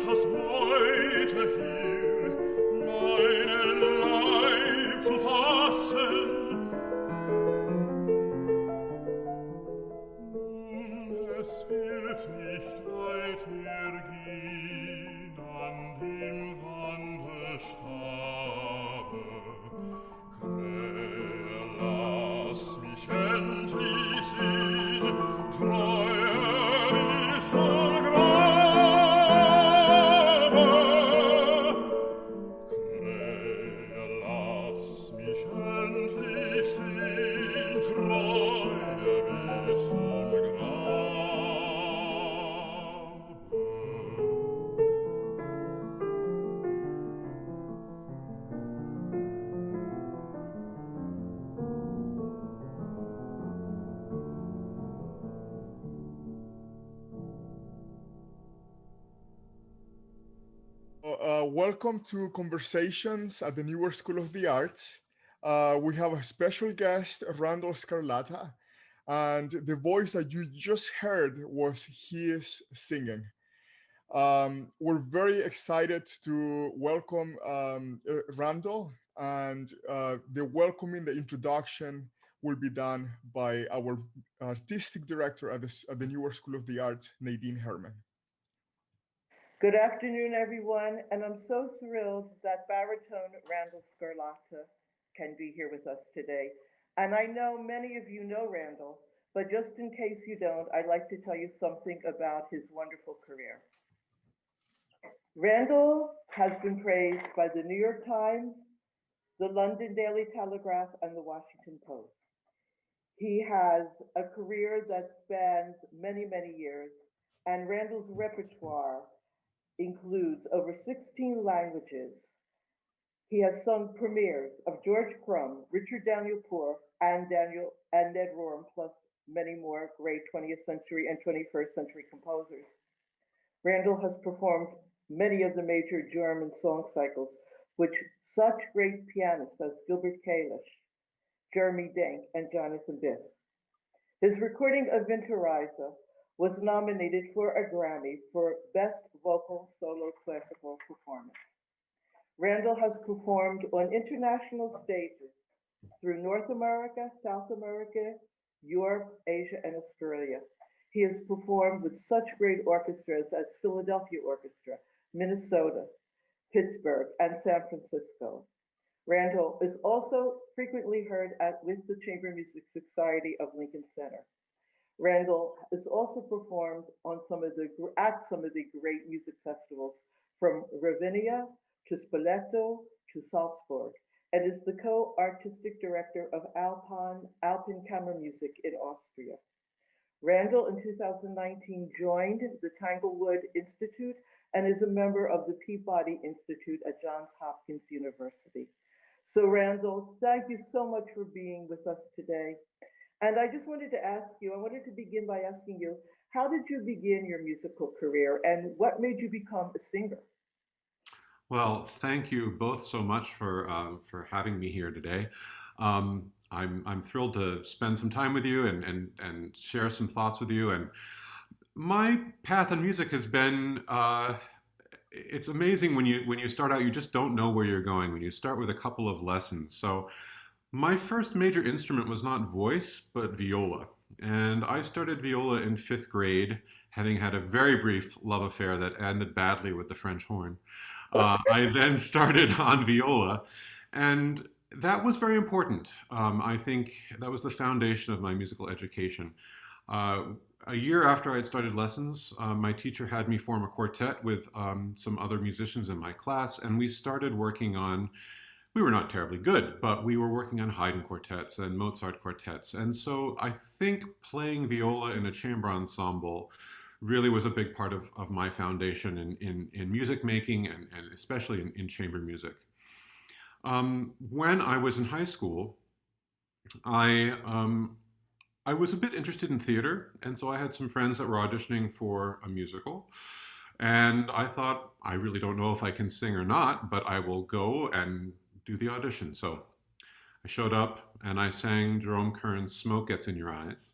Scarlatas Beute hier, meinen Leib zu fassen. Nun, es wird nicht weit mehr gehen an dem Wandestabe. Krähe, lass mich endlich sehen, treue bis zum Grabe. Krähe, lass mich endlich sehen, treue bis zum Grabe. Welcome to Conversations at the Newark School of the Arts. We have a special guest, Randall Scarlata, and the voice that you just heard was his singing. We're very excited to welcome Randall, and the welcoming, the introduction will be done by our artistic director at the Newark School of the Arts, Nadine Herman. Good afternoon, everyone, and I'm so thrilled that baritone Randall Scarlata can be here with us today. And I know many of you know Randall, but just in case you don't, I'd like to tell you something about his wonderful career. Randall has been praised by the New York Times, the London Daily Telegraph, and the Washington Post. He has a career that spans many, many years, and Randall's repertoire includes over 16 languages. He has sung premieres of George Crumb, Richard Daniel Poor, and Ned Rorem, plus many more great 20th century and 21st century composers. Randall has performed many of the major German song cycles with such great pianists as Gilbert Kalisch, Jeremy Denk, and Jonathan Biss. His recording of Winterreise was nominated for a Grammy for Best Vocal Solo Classical Performance. Randall has performed on international stages through North America, South America, Europe, Asia, and Australia. He has performed with such great orchestras as Philadelphia Orchestra, Minnesota, Pittsburgh, and San Francisco. Randall is also frequently heard with the Chamber Music Society of Lincoln Center. Randall has also performed at some of the great music festivals, from Ravinia to Spoleto to Salzburg, and is the co-artistic director of Alpine Kammermusik in Austria. Randall in 2019 joined the Tanglewood Institute and is a member of the Peabody Institute at Johns Hopkins University. So Randall, thank you so much for being with us today. And I just wanted to ask you, I wanted to begin by asking you, how did you begin your musical career and what made you become a singer? Well, thank you both so much for having me here today. I'm thrilled to spend some time with you and share some thoughts with you. And my path in music has been it's amazing when you start out, you just don't know where you're going when you start with a couple of lessons. So my first major instrument was not voice, but viola. And I started viola in fifth grade, having had a very brief love affair that ended badly with the French horn. I then started on viola, and that was very important. I think that was the foundation of my musical education. A year after I had started lessons, my teacher had me form a quartet with some other musicians in my class, and we started working on, we were not terribly good, but we were working on Haydn quartets and Mozart quartets. And so I think playing viola in a chamber ensemble really was a big part of my foundation in music making and especially in chamber music. When I was in high school, I was a bit interested in theater, and so I had some friends that were auditioning for a musical. And I thought, I really don't know if I can sing or not, but I will go and do the audition. So I showed up and I sang Jerome Kern's Smoke Gets in Your Eyes.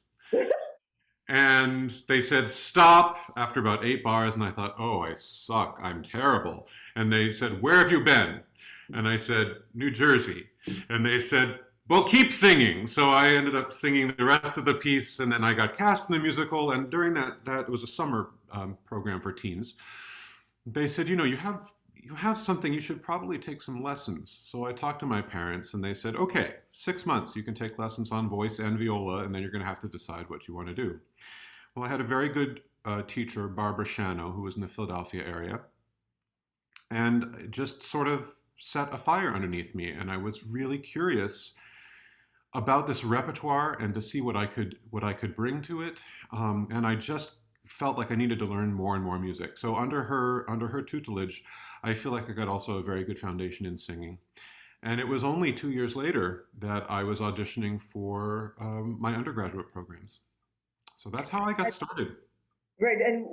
And they said, stop after about 8 bars. And I thought, oh, I suck. I'm terrible. And they said, where have you been? And I said, New Jersey. And they said, well, keep singing. So I ended up singing the rest of the piece. And then I got cast in the musical. And during that it was a summer program for teens. They said, you have something, you should probably take some lessons. So I talked to my parents and they said, okay, 6 months, you can take lessons on voice and viola, and then you're going to have to decide what you want to do. Well, I had a very good teacher, Barbara Shano, who was in the Philadelphia area, and it just sort of set a fire underneath me. And I was really curious about this repertoire and to see what I could bring to it. And I just felt like I needed to learn more and more music. So under her tutelage, I feel like I got also a very good foundation in singing. And it was only 2 years later that I was auditioning for my undergraduate programs. So that's how I got started. Great. And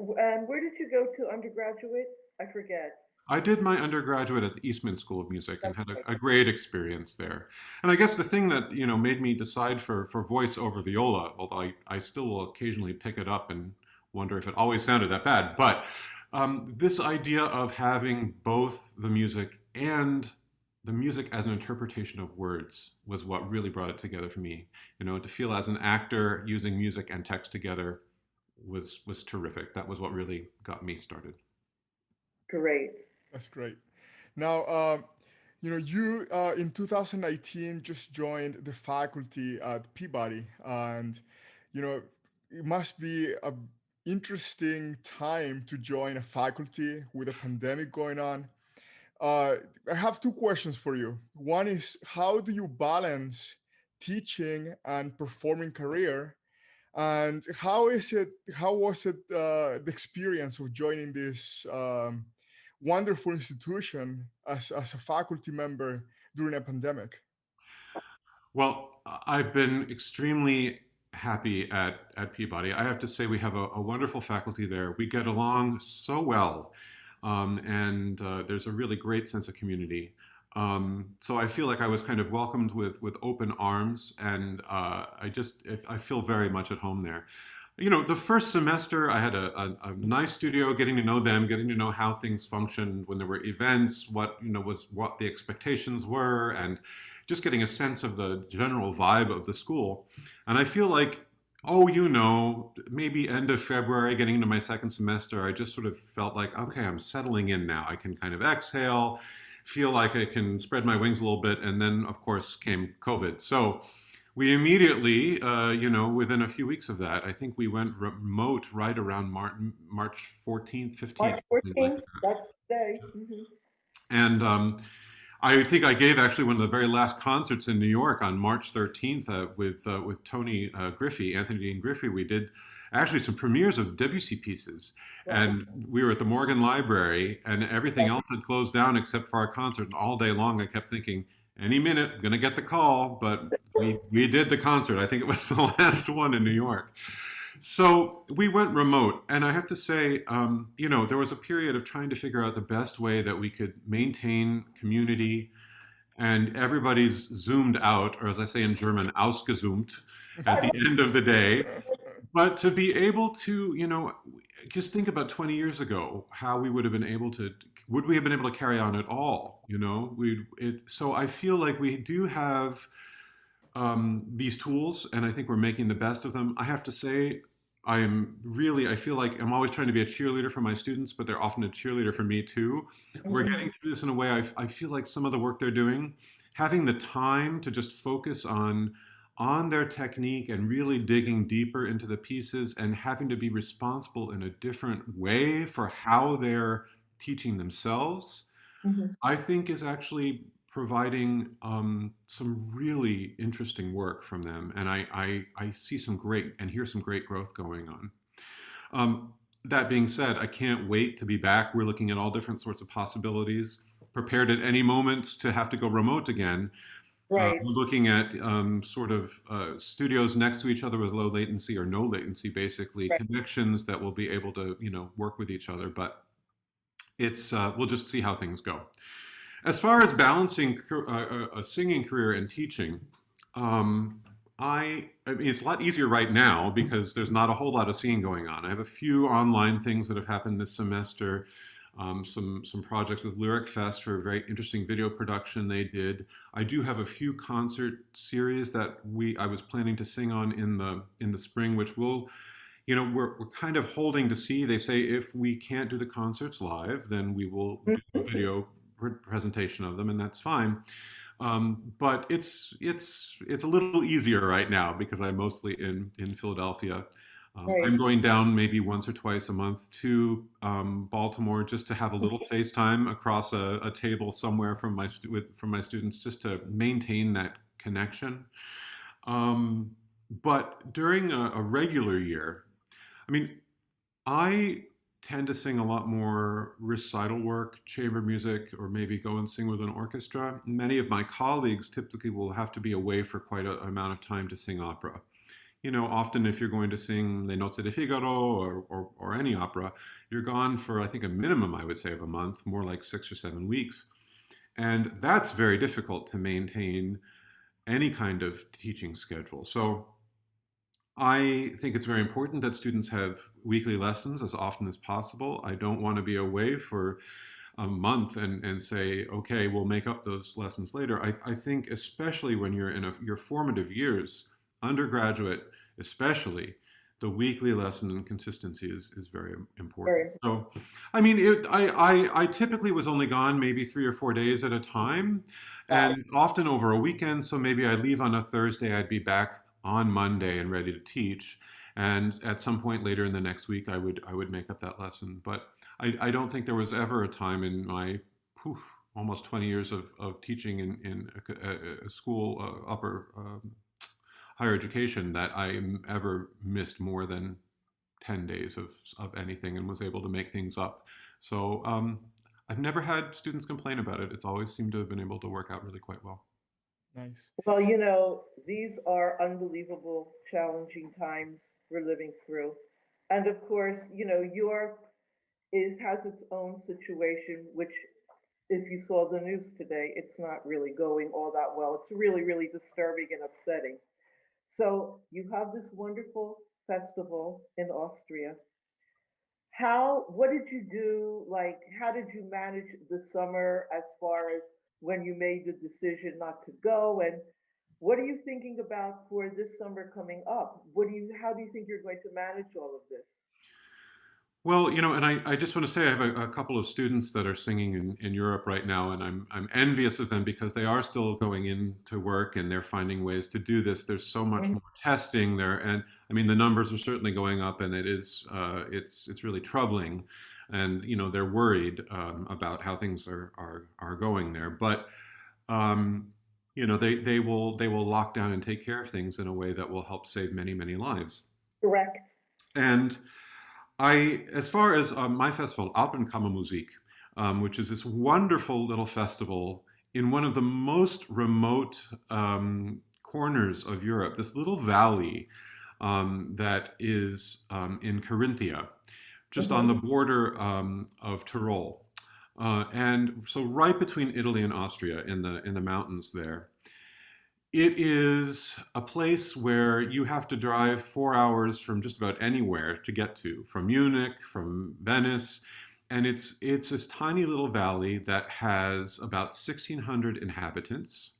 where did you go to undergraduate? I forget. I did my undergraduate at the Eastman School of Music and That's had right. a great experience there. And I guess the thing that, made me decide for voice over viola, although I still will occasionally pick it up and wonder if it always sounded that bad, but this idea of having both the music and the music as an interpretation of words was what really brought it together for me. To feel as an actor using music and text together was terrific. That was what really got me started. Great. That's great. Now, you in 2019 just joined the faculty at Peabody, and you know, it must be a interesting time to join a faculty with a pandemic going on. Uh, I have two questions for you. One is, how do you balance teaching and performing career? And how was it, the experience of joining this wonderful institution as a faculty member during a pandemic? Well, I've been extremely happy at Peabody. I have to say, we have a wonderful faculty there. We get along so well, and there's a really great sense of community. So I feel like I was kind of welcomed with open arms, and I feel very much at home there. The first semester, I had a nice studio, getting to know them, getting to know how things functioned when there were events, what the expectations were, and just getting a sense of the general vibe of the school. And I feel like, oh, maybe end of February, getting into my second semester, I just sort of felt like, okay, I'm settling in now. I can kind of exhale, feel like I can spread my wings a little bit. And then, of course, came COVID. So we immediately, within a few weeks of that, I think we went remote right around March 14th, 15th, March something like 14th, that. that's the day. And I think I gave actually one of the very last concerts in New York on March 13th with Tony Griffey, Anthony Dean Griffey. We did actually some premieres of Debussy pieces, and we were at the Morgan Library, and everything else had closed down except for our concert. And all day long, I kept thinking, any minute, I'm gonna get the call, but we did the concert. I think it was the last one in New York. So we went remote, and I have to say, there was a period of trying to figure out the best way that we could maintain community, and everybody's zoomed out, or as I say in German, ausgezoomt, at the end of the day. But to be able to, just think about 20 years ago, how we would have been able to, would we have been able to carry on at all? So I feel like we do have these tools, and I think we're making the best of them. I have to say, I feel like I'm always trying to be a cheerleader for my students, but they're often a cheerleader for me too. We're getting through this in a way I feel like some of the work they're doing, having the time to just focus on their technique and really digging deeper into the pieces and having to be responsible in a different way for how they're teaching themselves, I think is actually providing some really interesting work from them. And I see some great and hear some great growth going on. That being said, I can't wait to be back. We're looking at all different sorts of possibilities, prepared at any moment to have to go remote again. Right. We're looking at studios next to each other with low latency or no latency, basically, Right. connections that will be able to, work with each other. But we'll just see how things go. As far as balancing a singing career and teaching, I mean, it's a lot easier right now because there's not a whole lot of singing going on. I have a few online things that have happened this semester. Some projects with Lyric Fest for a very interesting video production they did. I do have a few concert series that I was planning to sing on in the spring, which will, you know, we're kind of holding to see. They say if we can't do the concerts live, then we will do a video presentation of them, and that's fine. But it's a little easier right now because I'm mostly in Philadelphia. Right. I'm going down maybe once or twice a month to Baltimore just to have a little FaceTime across a table somewhere from from my students, just to maintain that connection. Um, but during a regular year, I mean, I tend to sing a lot more recital work, chamber music, or maybe go and sing with an orchestra. Many of my colleagues typically will have to be away for quite an amount of time to sing opera. You know, often if you're going to sing Le Nozze di Figaro or any opera, you're gone for, I think, a minimum, I would say, of a month, more like 6 or 7 weeks. And that's very difficult to maintain any kind of teaching schedule. So I think it's very important that students have weekly lessons as often as possible. I don't want to be away for a month and say, okay, we'll make up those lessons later. I think especially when you're in your formative years, undergraduate especially, the weekly lesson and consistency is very important. Very. So, I mean, I typically was only gone maybe 3 or 4 days at a time, Wow. and often over a weekend. So maybe I'd leave on a Thursday, I'd be back on Monday and ready to teach. And at some point later in the next week, I would make up that lesson. But I don't think there was ever a time in my poof, almost 20 years of teaching in a school, upper higher education, that I ever missed more than 10 days of anything and was able to make things up. So I've never had students complain about it. It's always seemed to have been able to work out really quite well. Nice. Well, you know, these are unbelievable, challenging times we're living through. And of course, you know, York has its own situation, which if you saw the news today, it's not really going all that well. It's really, really disturbing and upsetting. So you have this wonderful festival in Austria. What did you do? Like, how did you manage the summer as far as when you made the decision not to go? And what are you thinking about for this summer coming up? How do you think you're going to manage all of this? Well, you know, and I just want to say I have a couple of students that are singing in Europe right now, and I'm envious of them because they are still going into work and they're finding ways to do this. There's so much Mhm. more testing there, and I mean the numbers are certainly going up, and it's really troubling, and you know they're worried about how things are going there, but you know they will lock down and take care of things in a way that will help save many lives. Correct. And as far as my festival, Alpenkammermusik, which is this wonderful little festival in one of the most remote corners of Europe, this little valley that is in Carinthia, just on Hmm. the border of Tyrol. And so right between Italy and Austria in the mountains there. It is a place where you have to drive 4 hours from just about anywhere to get to, from Munich, from Venice. And it's this tiny little valley that has about 1,600 inhabitants.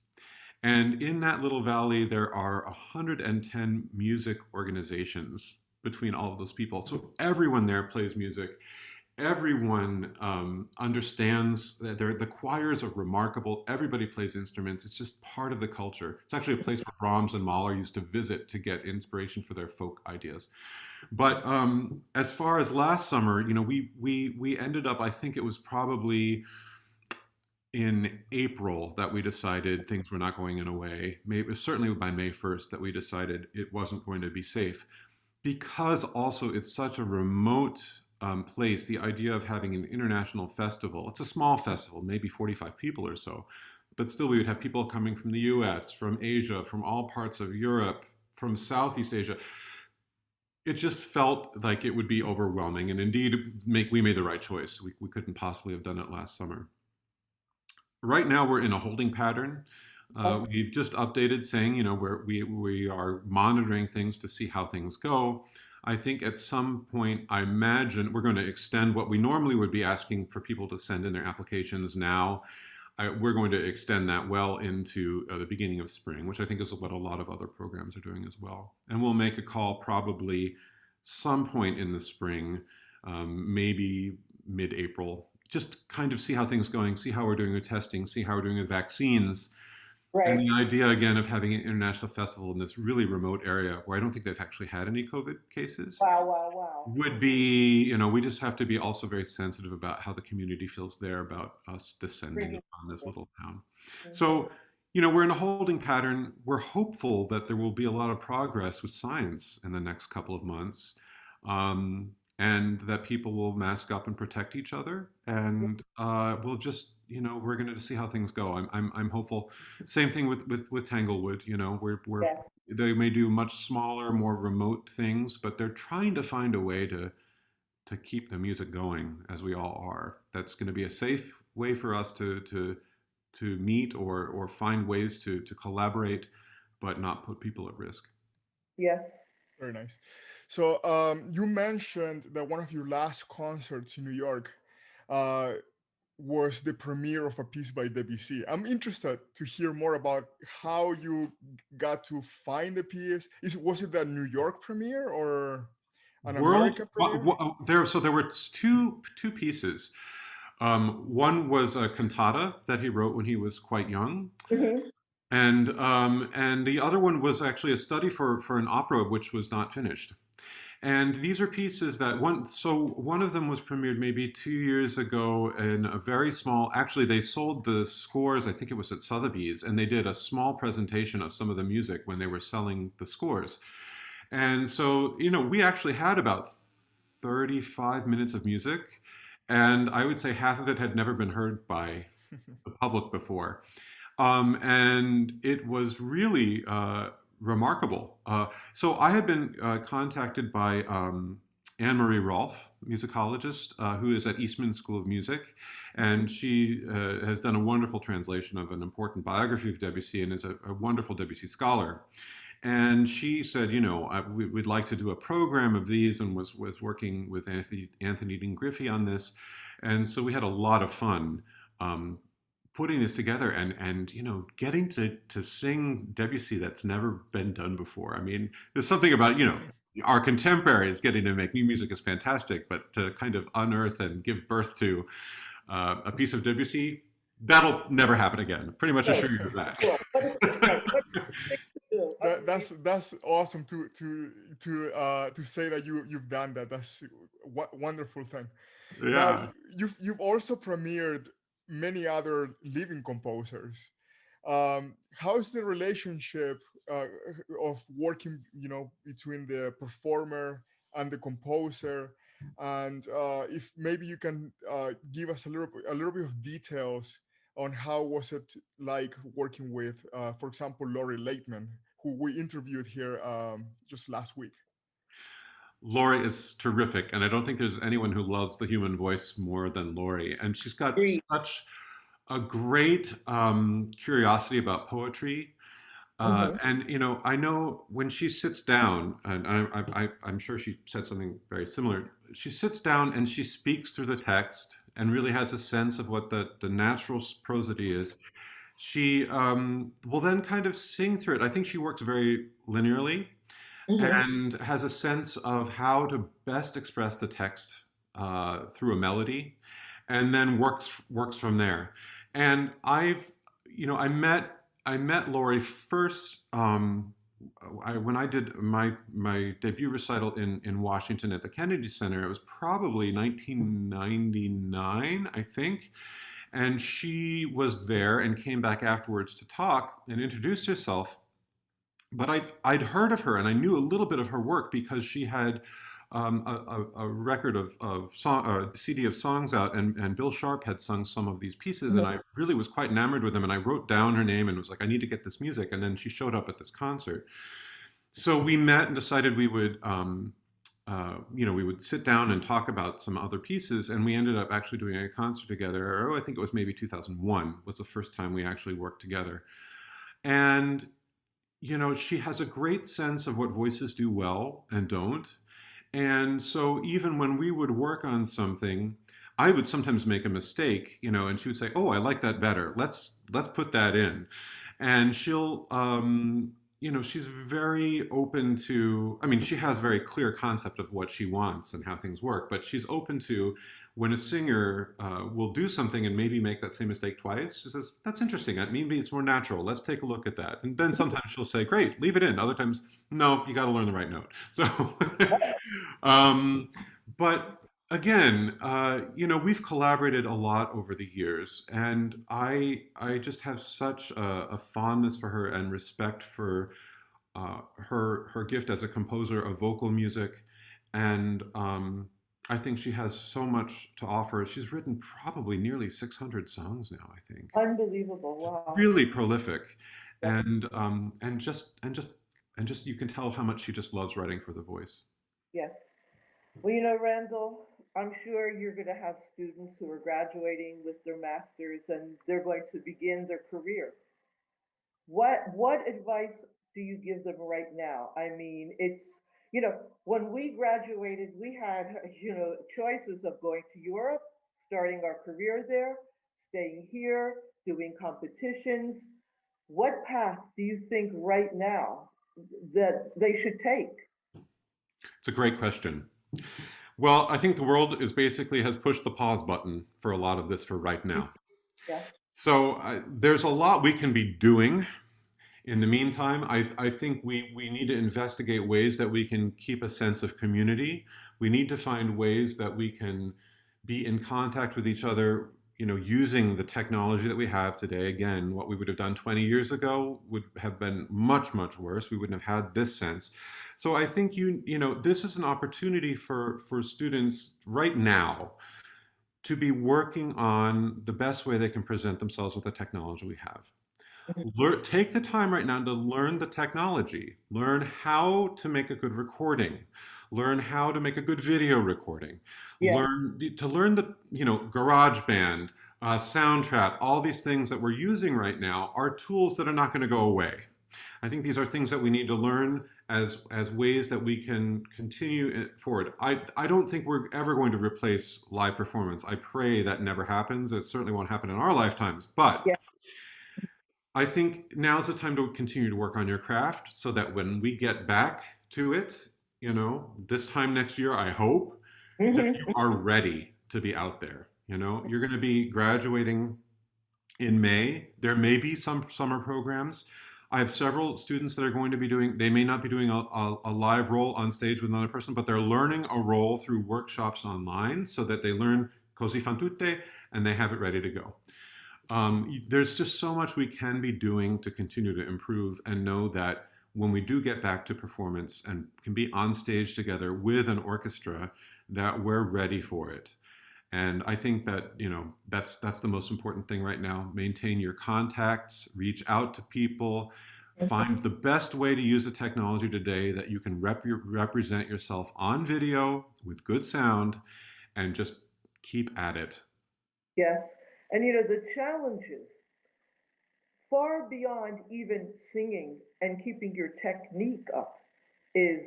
And in that little valley, there are 110 music organizations between all of those people. So everyone there plays music. Everyone understands that the choirs are remarkable. Everybody plays instruments. It's just part of the culture. It's actually a place where Brahms and Mahler used to visit to get inspiration for their folk ideas. But as far as last summer, you know, we ended up. I think it was probably in April that we decided things were not going in a way. Maybe certainly by May 1st that we decided it wasn't going to be safe because also it's such a remote place. The idea of having an international festival, it's a small festival, maybe 45 people or so, but still we would have people coming from the US, from Asia, from all parts of Europe, from Southeast Asia. It just felt like it would be overwhelming. And indeed, we made the right choice. We couldn't possibly have done it last summer. Right now, we're in a holding pattern. We've just updated saying, we are monitoring things to see how things go. I think at some point, I imagine we're going to extend what we normally would be asking for people to send in their applications now. We're going to extend that well into the beginning of spring, which I think is what a lot of other programs are doing as well. And we'll make a call probably some point in the spring, maybe mid-April, just kind of see how things are going, see how we're doing with testing, see how we're doing with vaccines. And Right. the idea again of having an international festival in this really remote area where I don't think they've actually had any COVID cases Wow, wow, wow. would be, we just have to be also very sensitive about how the community feels there about us descending Bringing. upon this little town. Mhm. So, we're in a holding pattern. We're hopeful that there will be a lot of progress with science in the next couple of months, and that people will mask up and protect each other. And we'll just, we're going to see how things go. I'm hopeful. Same thing with Tanglewood. Yes, They may do much smaller, more remote things, but they're trying to find a way to keep the music going as we all are. That's going to be a safe way for us to meet or find ways to collaborate, but not put people at risk. yes. Very nice. So you mentioned that one of your last concerts in New York uh, was the premiere of a piece by Debussy. I'm interested to hear more about how you got to find the piece. Was it the New York premiere or an American premiere? There were two pieces. One was a cantata that he wrote when he was quite young, Hmm. and the other one was actually a study for an opera which was not finished. And these are pieces that one of them was premiered maybe 2 years ago in a very small, actually they sold the scores, I think it was at Sotheby's, and they did a small presentation of some of the music when they were selling the scores. And so, we actually had about 35 minutes of music, and I would say half of it had never been heard by the public before. And it was really remarkable. So I had been contacted by Anne Marie Rolfe, musicologist, who is at Eastman School of Music, and she has done a wonderful translation of an important biography of Debussy and is a wonderful Debussy scholar. And she said, we'd like to do a program of these, and was working with Anthony Dean Griffey on this. And so we had a lot of fun putting this together and getting to sing Debussy that's never been done before. I mean, there's something about our contemporaries getting to make new music is fantastic, but to kind of unearth and give birth to a piece of Debussy, that'll never happen again. Pretty much Good. assure you of that. Cool. Right. What thing to do? That's awesome to say that you've done that. That's wonderful thing. Now Yeah. you've also premiered many other living composers. How's the relationship of working, between the performer and the composer? And if maybe you can give us a little bit of details on how was it like working with, for example, Laurie Laitman, who we interviewed here just last week. Lori is terrific, and I don't think there's anyone who loves the human voice more than Lori. And she's got Agreed. such a great curiosity about poetry. Hmm. And I know when she sits down, and I'm sure she said something very similar. She sits down and she speaks through the text and really has a sense of what the natural prosody is. She will then kind of sing through it. I think she works very linearly Hmm. and has a sense of how to best express the text through a melody, and then works from there. And I met Lori first when I did my debut recital in Washington at the Kennedy Center. It was probably 1999, I think. And she was there and came back afterwards to talk and introduced herself. But I'd heard of her and I knew a little bit of her work because she had a record of song, a CD of songs out, and Bill Sharp had sung some of these pieces, and I really was quite enamored with them. And I wrote down her name and was like, I need to get this music. And then she showed up at this concert. So we met and decided we would sit down and talk about some other pieces, and we ended up actually doing a concert together. Oh, I think it was maybe 2001 was the first time we actually worked together. And, she has a great sense of what voices do well and don't. And so even when we would work on something, I would sometimes make a mistake, and she would say, "Oh, I like that better. Let's put that in." And she'll, she's very open to. I mean, she has a very clear concept of what she wants and how things work, but she's open to when a singer will do something and maybe make that same mistake twice. She says, "That's interesting. Maybe it's more natural. Let's take a look at that." And then sometimes she'll say, "Great, leave it in." Other times, "No, you got to learn the right note." So. Um, but again, we've collaborated a lot over the years, and I just have such a fondness for her and respect for her gift as a composer of vocal music, and I think she has so much to offer. She's written probably nearly 600 songs now, I think. Unbelievable. Wow. Really prolific, Yes. and just you can tell how much she just loves writing for the voice. Yes. Well, Randall, I'm sure you're going to have students who are graduating with their masters and they're going to begin their career. What advice do you give them right now? I mean, when we graduated, we had, choices of going to Europe, starting our career there, staying here, doing competitions. What path do you think right now that they should take? It's a great question. Well, I think the world is basically has pushed the pause button for a lot of this for right now. Yes. So there's a lot we can be doing. In the meantime, I think we need to investigate ways that we can keep a sense of community. We need to find ways that we can be in contact with each other, using the technology that we have today. Again, what we would have done 20 years ago would have been much, much worse. We wouldn't have had this sense. So I think this is an opportunity for students right now to be working on the best way they can present themselves with the technology we have. Take the time right now to learn the technology, learn how to make a good recording, learn how to make a good video recording, Yes. learn the GarageBand, Soundtrap, all these things that we're using right now are tools that are not going to go away. I think these are things that we need to learn as ways that we can continue it forward. I don't think we're ever going to replace live performance. I pray that never happens. It certainly won't happen in our lifetimes, but Yes. I think now's the time to continue to work on your craft so that when we get back to it, this time next year, I hope that you Hmm. are ready to be out there. You're going to be graduating in May. There may be some summer programs. I have several students that are going to be doing, they may not be doing a live role on stage with another person, but they're learning a role through workshops online so that they learn così fan tutte and they have it ready to go. There's just so much we can be doing to continue to improve and know that when we do get back to performance and can be on stage together with an orchestra, that we're ready for it. And I think that that's the most important thing right now. Maintain your contacts, reach out to people, find the best way to use the technology today that you can represent yourself on video with good sound, and just keep at it. Yes. And the challenges far beyond even singing and keeping your technique up is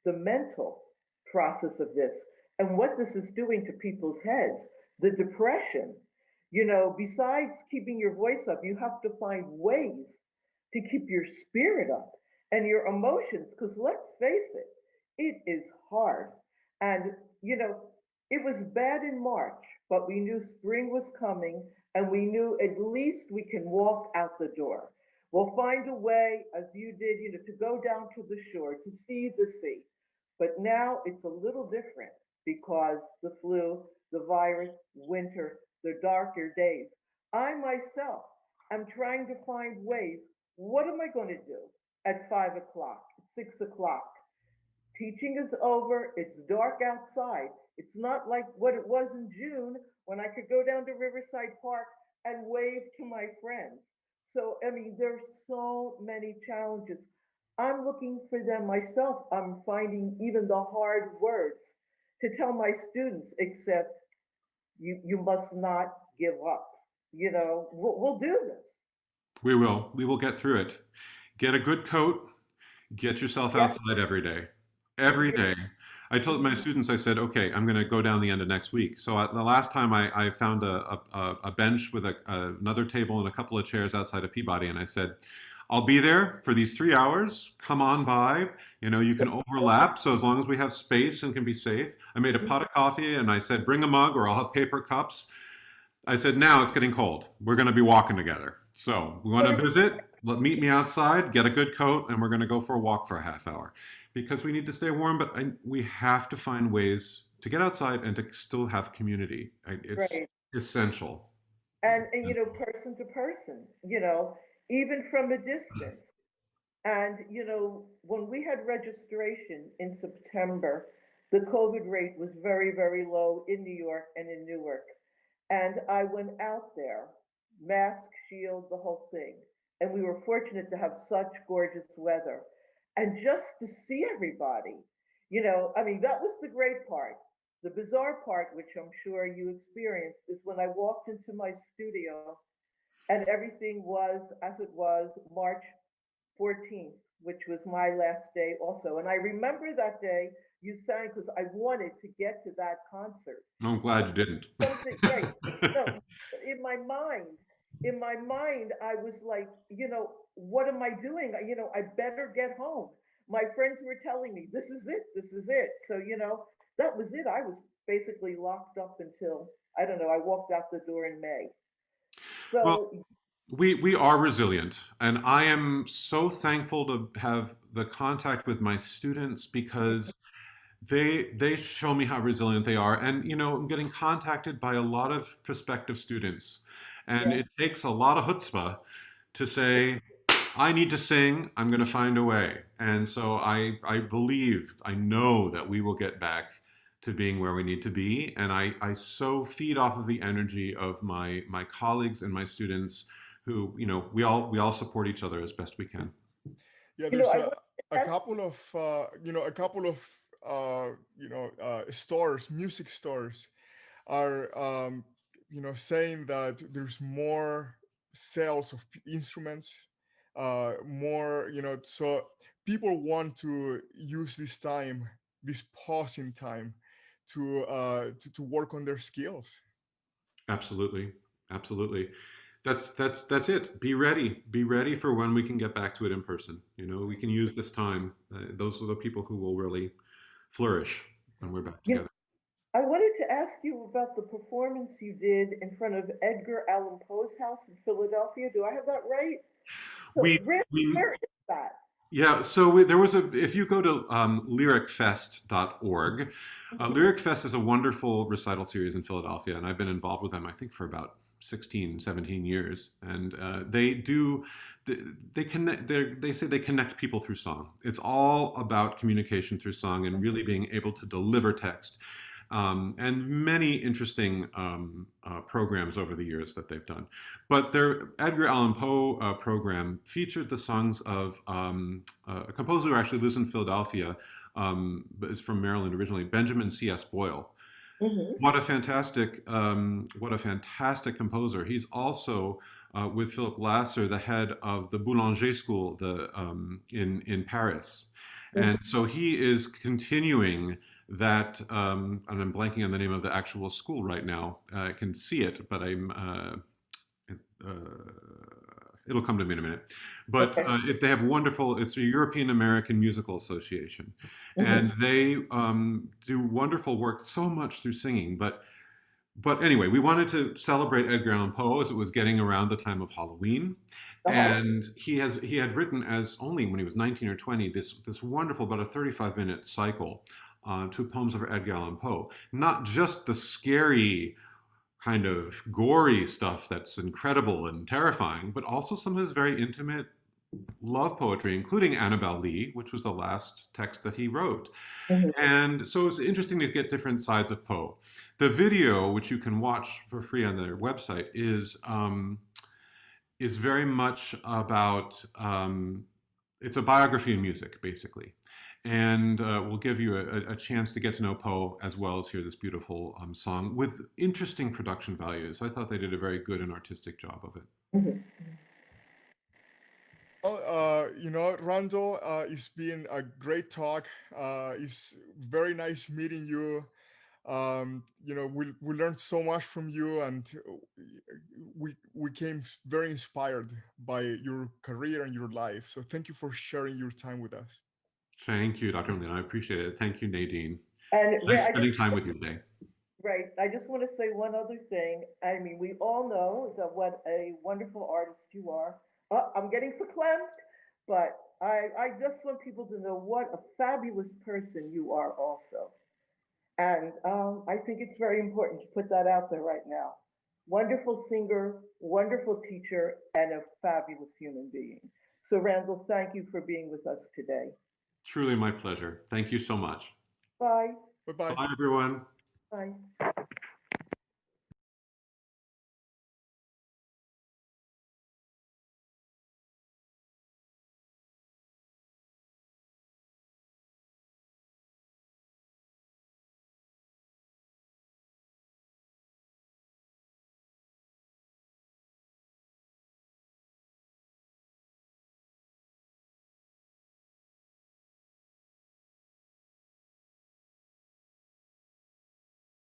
the mental process of this and what this is doing to people's heads. The depression, besides keeping your voice up, you have to find ways to keep your spirit up and your emotions. Because let's face it, it is hard. And, it was bad in March, but we knew spring was coming and we knew at least we can walk out the door. We'll find a way, as you did, to go down to the shore, to see the sea. But now it's a little different because the flu, the virus, winter, the darker days. I myself am trying to find ways. What am I going to do at 5 o'clock, 6 o'clock? Teaching is over. It's dark outside. It's not like what it was in June when I could go down to Riverside Park and wave to my friends. So, I mean, there's so many challenges. I'm looking for them myself. I'm finding even the hard words to tell my students, except you must not give up. We'll do this. We will. We will get through it. Get a good coat. Get yourself Yep. outside every day. Every Mhm. day. I told my students, I said, okay, I'm going to go down the end of next week. So the last time I found a bench with another table and a couple of chairs outside of Peabody, and I said, I'll be there for these 3 hours. Come on by. You know, you can overlap. So as long as we have space and can be safe. I made a pot of coffee and I said, bring a mug or I'll have paper cups. I said, now it's getting cold. We're going to be walking together. So we want to visit. Meet me outside, get a good coat, and we're going to go for a walk for a half hour because we need to stay warm. But we have to find ways to get outside and to still have community. It's Right. essential. And person to person, even from a distance. And, when we had registration in September, the COVID rate was very, very low in New York and in Newark. And I went out there, mask, shield, the whole thing. And we were fortunate to have such gorgeous weather. And just to see everybody, I mean, that was the great part. The bizarre part, which I'm sure you experienced, is when I walked into my studio and everything was as it was March 14th, which was my last day also. And I remember that day you sang because I wanted to get to that concert. I'm glad you didn't. Something, right? No, in my mind, I was like, what am I doing? I better get home. My friends were telling me, this is it, this is it. So, that was it. I was basically locked up until, I don't know, I walked out the door in May. Well, So, we are resilient, and I am so thankful to have the contact with my students because they show me how resilient they are. And you know, I'm getting contacted by a lot of prospective students, and yeah. it takes a lot of chutzpah to say, I need to sing, I'm going to find a way. And so I believe, I know that we will get back to being where we need to be. And I so feed off of the energy of my colleagues and my students who, you know, we all support each other as best we can. Yeah, You know, there's I a want couple of a couple of stores, music stores are saying that there's more sales of instruments, more so people want to use this time, this pause in time, to work on their skills. Absolutely. Absolutely. That's it. Be ready. Be ready for when we can get back to it in person. You know, we can use this time. Those are the people who will really flourish when we're back you know, together. I wanted to ask you about the performance you did in front of Edgar Allan Poe's house in Philadelphia. Do I have that right? So, We really, we where is that? Yeah, so there was if you go to lyricfest.org, Lyric Fest is a wonderful recital series in Philadelphia, and I've been involved with them, I think, for about 16, 17 years. And they connect, they say they connect people through song. It's all about communication through song and really being able to deliver text. And many interesting programs over the years that they've done. But their Edgar Allan Poe program featured the songs of a composer who actually lives in Philadelphia, but is from Maryland originally, Benjamin C.S. Boyle. Hmm. What a fantastic composer. He's also with Philip Glasser, the head of the Boulanger School, in Paris, and so he is continuing that. And I'm blanking on the name of the actual school right now. I can see it, but uh, it'll come to me in a minute. But Okay. they have wonderful. It's a European American Musical Association, Hmm. and they do wonderful work so much through singing. But anyway, we wanted to celebrate Edgar Allan Poe as it was getting around the time of Halloween, Uh-huh. and he had written as only when he was 19 or 20 this wonderful about a 35-minute cycle to poems of Edgar Allan Poe. Not just the scary kind of gory stuff that's incredible and terrifying, but also some of his very intimate love poetry, including Annabel Lee, which was the last text that he wrote. Hmm. And so it's interesting to get different sides of Poe. The video, which you can watch for free on their website, is very much about it's a biography in music, basically, and will give you a chance to get to know Poe as well as hear this beautiful song with interesting production values. I thought they did a very good and artistic job of it. Hmm. Randall, it's been a great talk. It's very nice meeting you. We learned so much from you, and we came very inspired by your career and your life. So thank you for sharing your time with us. Thank you, Dr. Lin. I appreciate it. Thank you, Nadine. And Nice spending time with you today. right, I just want to say one other thing. I mean, we all know that what a wonderful artist you are. I'm getting verklempt, but I just want people to know what a fabulous person you are also. And I think it's very important to put that out there right now. Wonderful singer, wonderful teacher, and a fabulous human being. So, Randall, thank you for being with us today. Truly my pleasure. Thank you so much. Bye. Bye bye. Bye, everyone. Bye.